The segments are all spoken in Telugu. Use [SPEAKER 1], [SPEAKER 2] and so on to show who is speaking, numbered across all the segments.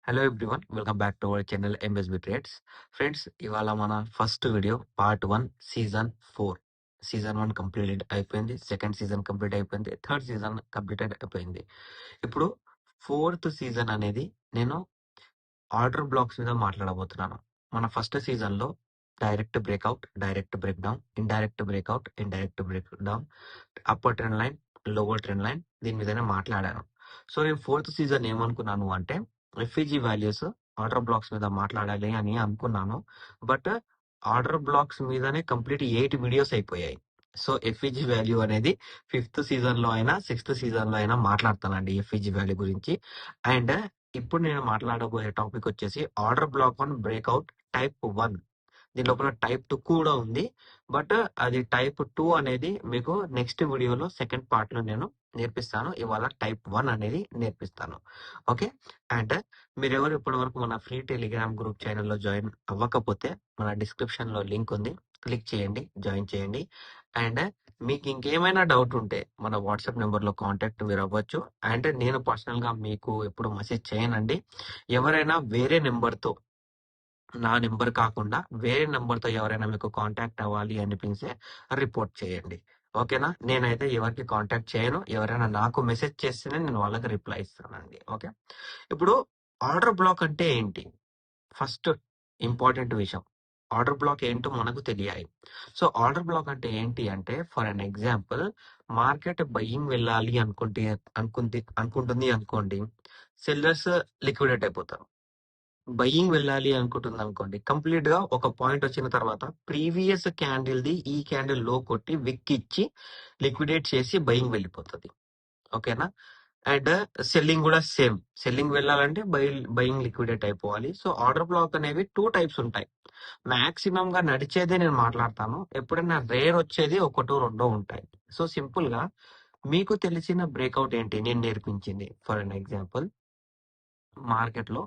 [SPEAKER 1] Hello everyone, welcome back to our channel MSB trades. Friends, ఇవాళ మన first video part 1 season 4. Season 1 complete అయిపోయింది, సెకండ్ సీజన్ కంప్లీట్ అయిపోయింది, థర్డ్ సీజన్ కంప్లీటెడ్ అయిపోయింది. ఇప్పుడు ఫోర్త్ సీజన్ అనేది నేను ఆర్డర్ బ్లాక్స్ మీద మాట్లాడబోతున్నాను. మన ఫస్ట్ సీజన్ లో direct breakout, direct break down, indirect breakout, indirect break down, upper trend line, lower trend line, దీని మీదనే మాట్లాడాను. సో నేను ఫోర్త్ సీజన్ ఏమనుకున్నాను అంటే ఎఫ్ఈజీ వాల్యూస్, ఆర్డర్ బ్లాక్స్ మీద మాట్లాడాలి అని అనుకున్నాను. బట్ ఆర్డర్ బ్లాక్స్ మీదనే కంప్లీట్ 8 వీడియోస్ అయిపోయాయి. సో ఎఫ్ఈజీ వాల్యూ అనేది ఫిఫ్త్ సీజన్ లో అయినా సిక్స్త్ సీజన్ లో అయినా మాట్లాడతానండి ఎఫ్ఈజీ వాల్యూ గురించి. అండ్ ఇప్పుడు నేను మాట్లాడబోయే టాపిక్ వచ్చేసి ఆర్డర్ బ్లాక్ 1 బ్రేక్అవుట్ టైప్ 1. దీని లోపల టైప్ 2 కూడా ఉంది, బట్ అది టైప్ 2 అనేది మీకు నెక్స్ట్ వీడియోలో సెకండ్ పార్ట్ లో నేను నేర్పిస్తాను. ఇవాళ టైప్ 1 అనేది నేర్పిస్తాను. ఓకే. అండ్ మీరెవరు ఇప్పటి వరకు మన ఫ్రీ టెలిగ్రామ్ గ్రూప్ ఛానల్లో జాయిన్ అవ్వకపోతే మన డిస్క్రిప్షన్ లో లింక్ ఉంది, క్లిక్ చేయండి, జాయిన్ చేయండి. అండ్ మీకు ఇంకేమైనా డౌట్ ఉంటే మన వాట్సాప్ నెంబర్ లో కాంటాక్ట్ మీరు అవ్వచ్చు. అండ్ నేను పర్సనల్ గా మీకు ఎప్పుడు మెసేజ్ చేయనండి. ఎవరైనా వేరే నెంబర్ తో, నా నెంబర్ కాకుండా వేరే నెంబర్ తో ఎవరైనా మీకు కాంటాక్ట్ అవ్వాలి అనిపించే రిపోర్ట్ చేయండి. ఓకేనా? నేనైతే ఎవరికి కాంటాక్ట్ చేయను. ఎవరైనా నాకు మెసేజ్ చేస్తేనే నేను వాళ్ళకి రిప్లై ఇస్తానండి. ఓకే. ఇప్పుడు ఆర్డర్ బ్లాక్ అంటే ఏంటి? ఫస్ట్ ఇంపార్టెంట్ విషయం, ఆర్డర్ బ్లాక్ ఏంటో మనకు తెలియాలి. సో ఆర్డర్ బ్లాక్ అంటే ఏంటి అంటే, for an example, market buying వెళ్ళాలి అనుకుంటుంది అనుకోండి, సెల్లర్స్ లిక్విడేట్ అయిపోతారు. బయ్యింగ్ వెళ్ళాలి అనుకుంటుంది అనుకోండి, కంప్లీట్ గా ఒక పాయింట్ వచ్చిన తర్వాత ప్రీవియస్ క్యాండిల్ ది ఈ క్యాండిల్ లో కొట్టి విక్ ఇచ్చి లిక్విడేట్ చేసి బయ్యింగ్ వెళ్ళిపోతుంది. ఓకేనా? అండ్ సెల్లింగ్ కూడా సేమ్. సెల్లింగ్ వెళ్ళాలంటే బయింగ్ లిక్విడేట్ అయిపోవాలి. సో ఆర్డర్ బ్లాక్ అనేవి 2 టైప్స్ ఉంటాయి. మాక్సిమం గా నడిచేదే నేను మాట్లాడతాను. ఎప్పుడైనా రేర్ వచ్చేది ఒకటో రెండో ఉంటాయి. సో సింపుల్ గా మీకు తెలిసిన బ్రేక్అవుట్ ఏంటి నేను నేర్పించింది. ఫర్ అన్ ఎగ్జాంపుల్, మార్కెట్ లో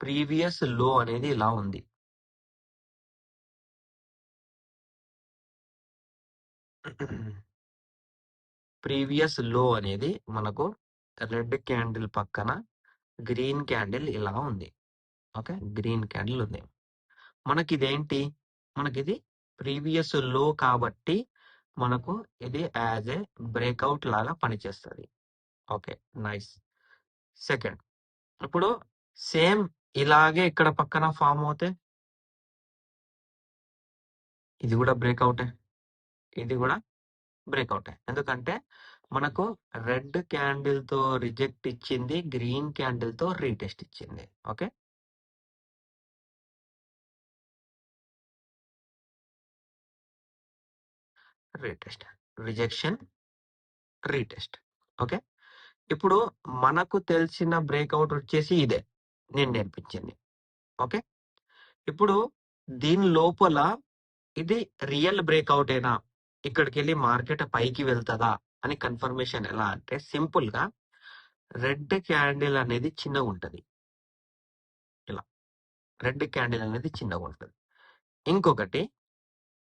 [SPEAKER 1] ప్రీవియస్ లో అనేది ఇలా ఉంది. ప్రీవియస్ లో అనేది మనకు రెడ్ క్యాండిల్ పక్కన గ్రీన్ క్యాండిల్ ఇలా ఉంది. ఓకే, గ్రీన్ క్యాండిల్ ఉంది. మనకిదేంటి? మనకిది ప్రీవియస్ లో కాబట్టి మనకు ఇది యాజ్ ఏ బ్రేక్అవుట్ లాగా పనిచేస్తుంది. Okay, nice. సెకండ్, ఇప్పుడు సేమ్ ఇలాగే ఇక్కడ పక్కన ఫామ్ అవుతే ఇది కూడా బ్రేక్అవుటే, ఇది కూడా బ్రేక్అవుటే. ఎందుకంటే మనకు రెడ్ క్యాండిల్ తో రిజెక్ట్ ఇచ్చింది, గ్రీన్ క్యాండిల్ తో రీటెస్ట్ ఇచ్చింది. Okay, retest, rejection, retest. Okay. ఇప్పుడు మనకు తెలిసిన బ్రేక్అవుట్ వచ్చేసి ఇదే నేను నేర్పించింది. ఓకే. ఇప్పుడు దీని లోపల ఇది రియల్ బ్రేక్అవుట్ ఏనా, ఇక్కడికి వెళ్ళి మార్కెట్ పైకి వెళ్తుందా అని కన్ఫర్మేషన్ ఎలా అంటే, సింపుల్ గా రెడ్ క్యాండిల్ అనేది చిన్నగా ఉంటది. ఇలా రెడ్ క్యాండిల్ అనేది చిన్నగా ఉంటది. ఇంకొకటి,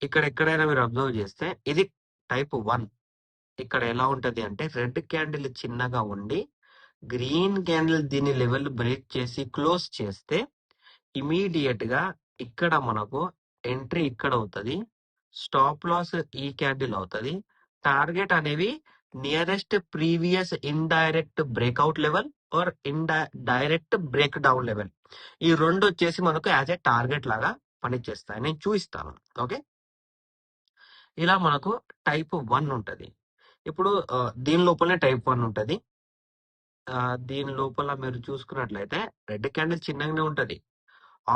[SPEAKER 1] ఇక్కడ ఎక్కడైనా మీరు అబ్జర్వ్ చేస్తే ఇది టైప్ 1. ఇక్కడ ఎలా ఉంటది అంటే, రెడ్ క్యాండిల్ చిన్నగా ఉండి గ్రీన్ క్యాండిల్ దీని లెవెల్ బ్రేక్ చేసి క్లోజ్ చేస్తే ఇమీడియట్ గా ఇక్కడ మనకు ఎంట్రీ ఇక్కడ అవుతుంది, స్టాప్ లాస్ ఈ క్యాండిల్ అవుతుంది, టార్గెట్ అనేవి nearest previous indirect breakout level or direct break down level, ఈ రెండు వచ్చేసి మనకు యాజ్ ఏ టార్గెట్ లాగా పనిచేస్తాయి. నేను చూపిస్తాను. ఓకే, ఇలా మనకు టైప్ 1 ఉంటది. ఇప్పుడు దీని లోపలనే టైప్ 1 ఉంటది. దీని లోపల మీరు చూసుకున్నట్లయితే రెడ్ క్యాండిల్ చిన్నగానే ఉంటది,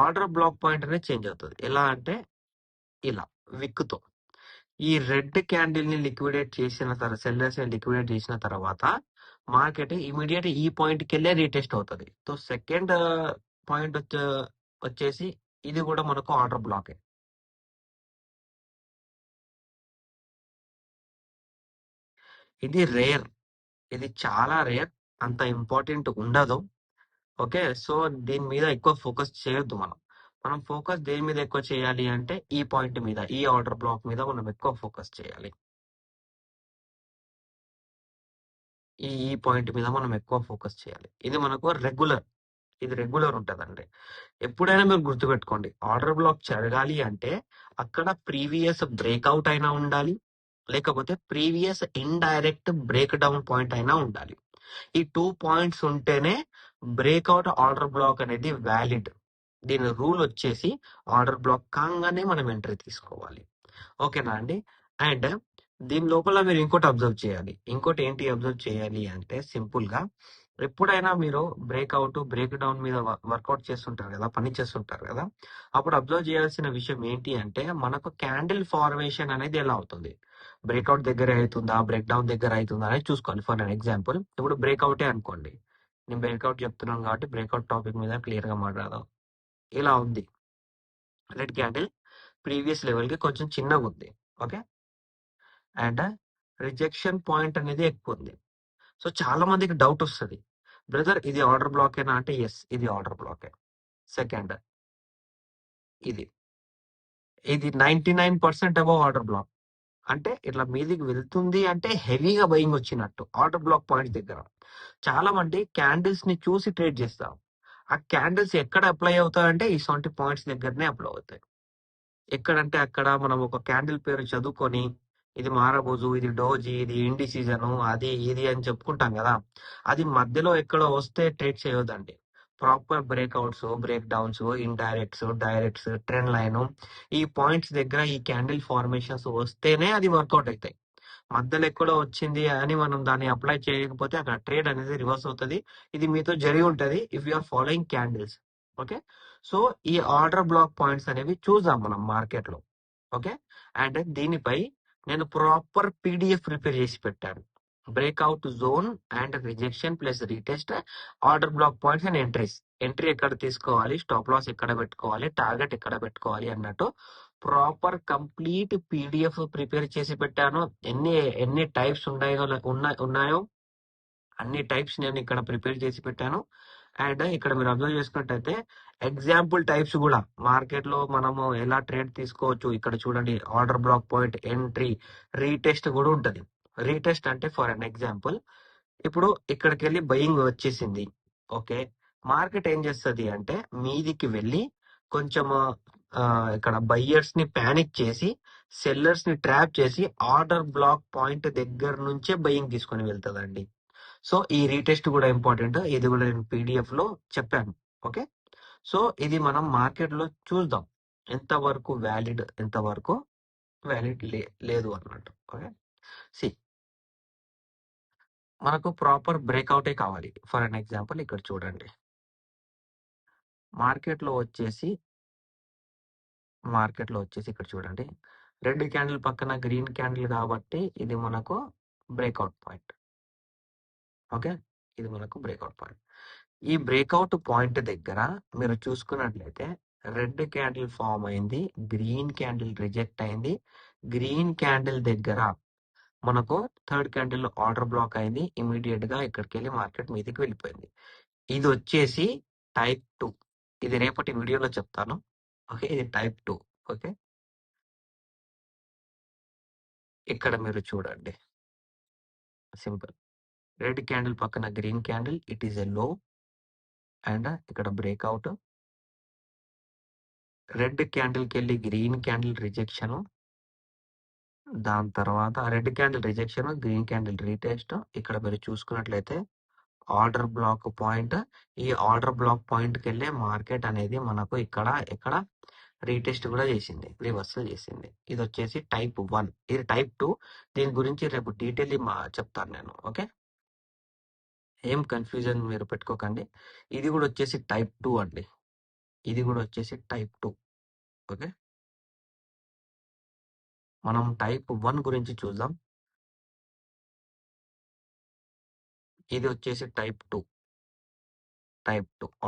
[SPEAKER 1] ఆర్డర్ బ్లాక్ పాయింట్ అనేది చేంజ్ అవుతుంది. ఎలా అంటే ఇలా విక్ తో ఈ రెడ్ క్యాండిల్ ని లిక్విడేట్ చేసిన తర్వాత, సెల్లర్స్ ని లిక్విడేట్ చేసిన తర్వాత మార్కెట్ ఇమీడియట్ ఈ పాయింట్ కి వెళ్ళే రీటెస్ట్ అవుతుంది. సో సెకండ్ పాయింట్ వచ్చేసి ఇది కూడా మనకు ఆర్డర్ బ్లాక్. ఇది రేర్, ఇది చాలా రేర్, అంత ఇంపార్టెంట్ ఉండదు. ఓకే, సో దీని మీద ఎక్కువ ఫోకస్ చేయొద్దు. మనం మనం ఫోకస్ దేని మీద ఎక్కువ చేయాలి అంటే ఈ పాయింట్ మీద, ఈ ఆర్డర్ బ్లాక్ మీద మనం ఎక్కువ ఫోకస్ చేయాలి. ఈ ఈ పాయింట్ మీద మనం ఎక్కువ ఫోకస్ చేయాలి. ఇది మనకు రెగ్యులర్, ఇది రెగ్యులర్ ఉంటదండి. ఎప్పుడైనా మీరు గుర్తుపెట్టుకోండి, ఆర్డర్ బ్లాక్ జరగాలి అంటే అక్కడ ప్రీవియస్ బ్రేక్అవుట్ అయినా ఉండాలి, లేకపోతే previous indirect break down point అయినా ఉండాలి. ఈ 2 పాయింట్స్ ఉంటేనే బ్రేక్అవుట్ ఆర్డర్ బ్లాక్ అనేది వ్యాలిడ్. దీని రూల్ వచ్చేసి ఆర్డర్ బ్లాక్ కాగానే మనం ఎంట్రీ తీసుకోవాలి. ఓకేనా అండి? అండ్ దీని లోపల మీరు ఇంకోటి అబ్జర్వ్ చేయాలి. ఇంకోటి ఏంటి అబ్జర్వ్ చేయాలి అంటే సింపుల్ గా, ఎప్పుడైనా మీరు బ్రేక్అవుట్ బ్రేక్ డౌన్ మీద వర్కౌట్ చేస్తుంటారు కదా, పని చేస్తుంటారు కదా, అప్పుడు అబ్జర్వ్ చేయాల్సిన విషయం ఏంటి అంటే మనకు క్యాండిల్ ఫార్మేషన్ అనేది ఎలా అవుతుంది. బ్రేక్అవుట్ దగ్గర అవుతుందా, బ్రేక్ డౌన్ దగ్గర అవుతుందా అనేది చూసుకోవాలి. ఫర్ అన్ ఎగ్జాంపుల్, ఇప్పుడు బ్రేక్అవుటే అనుకోండి. నేను బ్రేక్అవుట్ చెప్తున్నాను కాబట్టి బ్రేక్అవుట్ టాపిక్ మీద క్లియర్ గా మాట్లాడదాం. ఇలా ఉంది రెడ్ క్యాండిల్, ప్రీవియస్ లెవెల్ కి కొంచెం చిన్నగా ఉంది. ఓకే. అండ్ రిజెక్షన్ పాయింట్ అనేది ఎక్కువ ఉంది. సో చాలా మందికి డౌట్ వస్తుంది, బ్రదర్ ఇది ఆర్డర్ బ్లాకేనా అంటే ఎస్, ఇది ఆర్డర్ బ్లాకే. సెకండ్, ఇది ఇది 99% అబౌవ్ ఆర్డర్ బ్లాక్. అంటే ఇట్లా మీదికి వెళ్తుంది అంటే హెవీగా బయింగ్ వచ్చినట్టు ఆర్డర్ బ్లాక్ పాయింట్ దగ్గర. చాలా మంది క్యాండిల్స్ ని చూసి ట్రేడ్ చేస్తాం. ఆ క్యాండిల్స్ ఎక్కడ అప్లై అవుతాయంటే ఈ 20 పాయింట్స్ దగ్గరనే అప్లై అవుతాయి. ఎక్కడంటే అక్కడ మనం ఒక క్యాండిల్ పేరు చదువుకొని ఇది మారబోజు, ఇది డోజీ, ఇది ఇండి సీజను, అది ఇది అని చెప్పుకుంటాం కదా, అది మధ్యలో ఎక్కడో వస్తే ట్రేడ్ చేయొద్దండి. Proper breakouts, breakdowns, indirects, directs, trend line, ఈ పాయింట్స్ దగ్గర ఈ క్యాండిల్ ఫార్మేషన్స్ వస్తేనే అది వర్కౌట్ అవుతాయి. మధ్యలో ఎక్కడో వచ్చింది అని మనం దాన్ని అప్లై చేయకపోతే అక్కడ ట్రేడ్ అనేది రివర్స్ అవుతుంది. ఇది మీతో జరిగి ఉంటది if you are following candles. Okay. So ఈ ఆర్డర్ బ్లాక్ పాయింట్స్ అనేవి చూద్దాం మనం మార్కెట్ లో. ఓకే. అండ్ దీనిపై నేను ప్రాపర్ పీడిఎఫ్ ప్రిపేర్ చేసి పెట్టాను. Breakout zone and rejection plus retest, order block points and entries, entry ఎక్కడ తీసుకోవాలి, స్టాప్ లాస్ ఎక్కడ పెట్టుకోవాలి, టార్గెట్ ఎక్కడ పెట్టుకోవాలి అన్నట్టు ప్రాపర్ కంప్లీట్ పీడిఎఫ్ ప్రిపేర్ చేసి పెట్టాను. ఎన్ని ఎన్ని టైప్స్ ఉన్నాయో అన్ని టైప్స్ నేను ఇక్కడ ప్రిపేర్ చేసి పెట్టాను. అండ్ ఇక్కడ మీరు అబ్జర్వ్ చేసుకున్నట్టయితే ఎగ్జాంపుల్ టైప్స్ కూడా మార్కెట్ లో మనము ఎలా ట్రేడ్ తీసుకోవచ్చు ఇక్కడ చూడండి. Order black point, entry, retest కూడా ఉంటది. రీటెస్ట్ అంటే ఫర్ అన్ ఎగ్జాంపుల్, ఇప్పుడు ఇక్కడికి వెళ్ళి బయింగ్ వచ్చేసింది. ఓకే. మార్కెట్ ఏం చేస్తుంది అంటే మీదికి వెళ్ళి కొంచెం ఆ, ఇక్కడ బయ్యర్స్ ని ప్యానిక్ చేసి సెల్లర్స్ ని ట్రాప్ చేసి ఆర్డర్ బ్లాక్ పాయింట్ దగ్గర నుంచే బయింగ్ తీసుకొని వెళ్తుందండి. సో ఈ రీటెస్ట్ కూడా ఇంపార్టెంట్, ఇది కూడా నేను పీడిఎఫ్ లో చెప్పాను. ఓకే. సో ఇది మనం మార్కెట్ లో చూద్దాం ఎంతవరకు వ్యాలిడ్, ఎంతవరకు వ్యాలిడ్ లేదు అన్నట్టు. ఓకే. సి, మనకు ప్రాపర్ బ్రేక్అవుటే కావాలి. ఫర్ అన్ ఎగ్జాంపుల్ ఇక్కడ చూడండి, మార్కెట్ లో వచ్చేసి ఇక్కడ చూడండి, రెడ్ క్యాండిల్ పక్కన గ్రీన్ క్యాండిల్ కాబట్టి ఇది మనకు బ్రేక్అవుట్ పాయింట్. ఓకే. ఇది మనకు బ్రేక్అవుట్ పాయింట్. ఈ బ్రేక్అవుట్ పాయింట్ దగ్గర మీరు చూసుకున్నట్లయితే రెడ్ క్యాండిల్ ఫామ్ అయింది, గ్రీన్ క్యాండిల్ రిజెక్ట్ అయింది. గ్రీన్ క్యాండిల్ దగ్గర మనకు థర్డ్ క్యాండిల్ ఆర్డర్ బ్లాక్ అయింది. ఇమీడియట్ గా ఇక్కడికి వెళ్ళి మార్కెట్ మీదకి వెళ్ళిపోయింది. ఇది వచ్చేసి టైప్ 2. ఇది రేపటి వీడియోలో చెప్తాను. ఓకే. ఇది టైప్ 2. ఓకే. ఇక్కడ మీరు చూడండి, సింపుల్. రెడ్ క్యాండిల్ పక్కన green candle, it is a లో. అండ్ ఇక్కడ బ్రేక్అవుట్, రెడ్ క్యాండిల్ కి వెళ్ళి గ్రీన్ క్యాండిల్ రిజెక్షన్, దాని తర్వాత red candle rejection, green candle retest. ఇక్కడ మీరు చూసుకున్నట్లయితే ఆర్డర్ బ్లాక్ పాయింట్, ఈ ఆర్డర్ బ్లాక్ పాయింట్ కి వెళ్ళే మార్కెట్ అనేది మనకు ఇక్కడ రీటెస్ట్ కూడా చేసింది, రివర్సల్ చేసింది. ఇది వచ్చేసి టైప్ 1. ఇది టైప్ 2. దీని గురించి రేపు డీటెయిల్ చెప్తాను నేను. ఓకే. ఏం కన్ఫ్యూజన్ మీరు పెట్టుకోకండి. ఇది కూడా వచ్చేసి టైప్ 2 అండి. ఇది కూడా వచ్చేసి టైప్ 2. ఓకే. మనం టైప్ 1 గురించి చూద్దాం. ఇది వచ్చేసి type 2.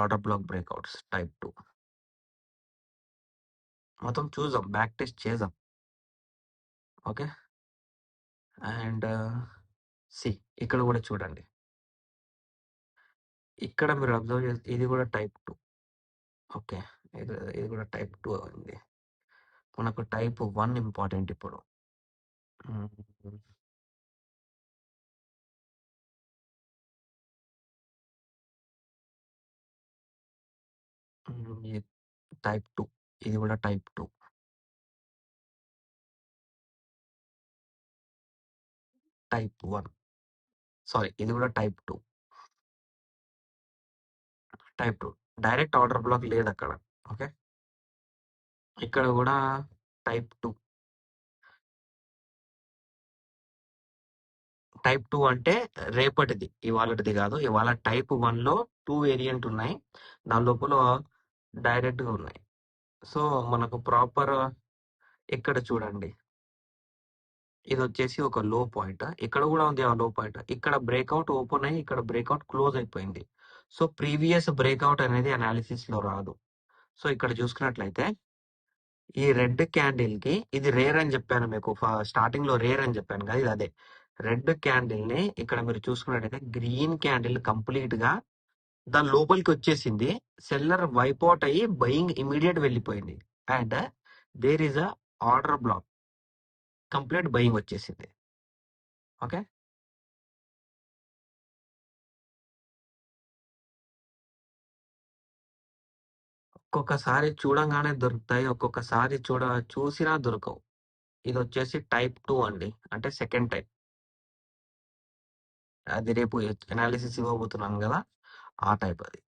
[SPEAKER 1] Order black breakouts type 2 మొత్తం చూద్దాం, బ్యాక్ టెస్ట్ చేద్దాం. ఓకే. అండ్ సి, ఇక్కడ కూడా చూడండి, ఇక్కడ మీరు అబ్జర్వ్ చేస్తే ఇది కూడా టైప్ 2. ఓకే. ఇది కూడా టైప్ 2 అయింది. మనకు టైప్ 1 ఇంపార్టెంట్ ఇప్పుడు. మ్మ్. ఇది టైప్ 2. ఇది కూడా టైప్ 2. టైప్ 1. సారీ, ఇది కూడా type 2. Type 2. Direct order black లేదు అక్కడ. ఓకే. ఇక్కడ కూడా టైప్ 2. టైప్ 2 అంటే రేపటిది, ఇవాళటిది కాదు. ఇవాళ టైప్ 1 లో 2 వేరియంట్ ఉన్నాయి. దాని లోపల డైరెక్ట్ గా ఉన్నాయి. సో మనకు ప్రాపర్ ఇక్కడ చూడండి, ఇది వచ్చేసి ఒక లో పాయింట్. ఇక్కడ కూడా ఉంది ఆ లో పాయింట్. ఇక్కడ బ్రేక్అవుట్ ఓపెన్ అయ్యి ఇక్కడ బ్రేక్అవుట్ క్లోజ్ అయిపోయింది. సో ప్రీవియస్ బ్రేక్అవుట్ అనేది అనాలిసిస్ లో రాదు. సో ఇక్కడ చూసుకున్నట్లయితే ఈ రెడ్ క్యాండిల్ కి, ఇది రేర్ అని చెప్పాను మీకు స్టార్టింగ్ లో, రేర్ అని చెప్పాను కదా, ఇది అదే రెడ్ క్యాండిల్ ని. ఇక్కడ మీరు చూసుకున్నట్టయితే గ్రీన్ క్యాండిల్ కంప్లీట్ గా దాని లోపలికి వచ్చేసింది. సెల్లర్ వైప్ అవుట్ అయ్యి బయింగ్ ఇమీడియట్ వెళ్ళిపోయింది. And there is a order block, complete buying వచ్చేసింది. ఓకే. ఒక్కొక్కసారి చూడంగానే దొరుకుతాయి, ఒక్కొక్కసారి చూసినా దొరకవు. ఇది వచ్చేసి టైప్ 2 అండి, అంటే సెకండ్ టైప్. అది రేపు అనాలిసిస్ ఇవ్వబోతున్నాను కదా, ఆ టైప్ అది.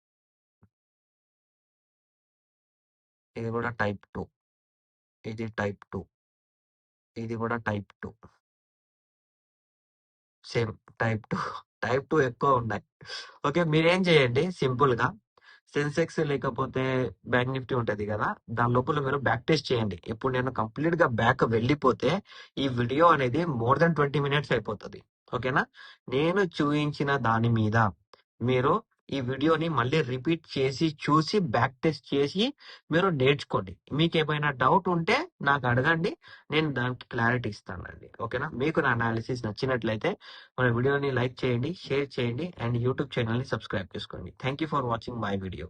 [SPEAKER 1] ఇది కూడా టైప్ 2. ఇది టైప్ 2. ఇది కూడా టైప్ 2. Same type 2. టైప్ 2 ఎక్కువ ఉన్నాయి. ఓకే, మీరేం చేయండి సింపుల్ గా, సెన్సెక్స్ లేకపోతే బ్యాంక్ నిఫ్టీ ఉంటది కదా, దాని లోపల మీరు బ్యాక్ టెస్ట్ చేయండి. ఇప్పుడు నేను కంప్లీట్ గా బ్యాక్ వెళ్ళిపోతే ఈ వీడియో అనేది మోర్ దెన్ 20 మినిట్స్ అయిపోతుంది. ఓకేనా. నేను చూపించిన దాని మీద మీరు ఈ వీడియోని మళ్ళీ రిపీట్ చేసి చూసి బ్యాక్ టెస్ట్ చేసి మీరు నేర్చుకోండి. మీకు ఏమైనా డౌట్ ఉంటే నాకు అడగండి, నేను దానికి క్లారిటీ ఇస్తానండి. ఓకేనా. మీకు నా అనాలిసిస్ నచ్చినట్లయితే మన వీడియోని లైక్ చేయండి, షేర్ చేయండి, అండ్ యూట్యూబ్ ఛానల్ ని సబ్స్క్రైబ్ చేసుకోండి. Thank you for watching my video.